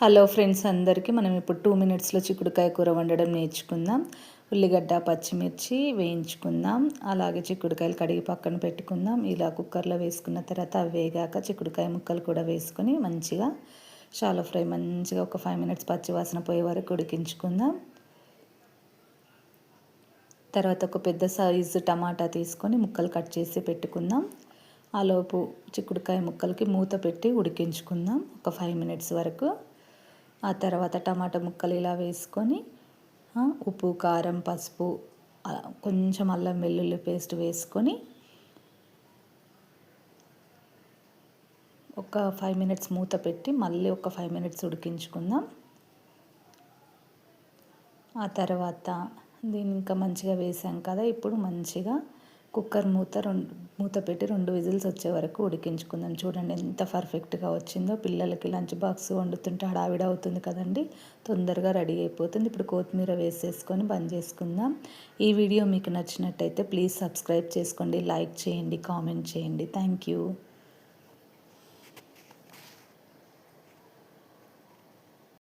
Hello friends అందరికీ మనం ఇప్పుడు 2 మినిట్స్లో చిక్కుడుకాయ కూర వండడం నేర్చుకుందాం. ఉల్లిగడ్డ పచ్చిమిర్చి వేయించుకుందాం. అలాగే చిక్కుడుకాయలు కడిగి పక్కన పెట్టుకుందాం. ఇలా కుక్కర్లో వేసుకున్న తర్వాత అవి వేగాక చిక్కుడుకాయ ముక్కలు కూడా వేసుకొని మంచిగా షాలో ఫ్రై మంచిగా ఒక 5 మినిట్స్ పచ్చివాసన పోయే వరకు ఉడికించుకుందాం. తర్వాత ఒక పెద్ద సైజు టమాటా తీసుకొని ముక్కలు కట్ చేసి పెట్టుకుందాం. ఆలోపు చిక్కుడుకాయ ముక్కలకి మూత పెట్టి ఉడికించుకుందాం ఒక 5 మినిట్స్ వరకు. ఆ తర్వాత టమాటా ముక్కలు ఇలా వేసుకొని ఉప్పు కారం పసుపు కొంచెం అల్లం వెల్లుల్లి పేస్ట్ వేసుకొని ఒక 5 మినిట్స్ మూత పెట్టి మళ్ళీ ఒక 5 మినిట్స్ ఉడికించుకుందాం. ఆ తర్వాత దీన్ని ఇంకా మంచిగా వేసాం కదా, ఇప్పుడు మంచిగా కుక్కర్ మూత పెట్టి 2 విజిల్స్ వచ్చే వరకు ఉడికించుకుందాం. చూడండి ఎంత పర్ఫెక్ట్గా వచ్చిందో. పిల్లలకి లంచ్ బాక్స్ వండుతుంటే హడావిడి అవుతుంది కదండి, తొందరగా రెడీ అయిపోతుంది. ఇప్పుడు కొత్తిమీర వేసేసుకొని బంద్ చేసుకుందాం. ఈ వీడియో మీకు నచ్చినట్టయితే ప్లీజ్ సబ్స్క్రైబ్ చేసుకోండి, లైక్ చేయండి, కామెంట్ చేయండి. Thank you.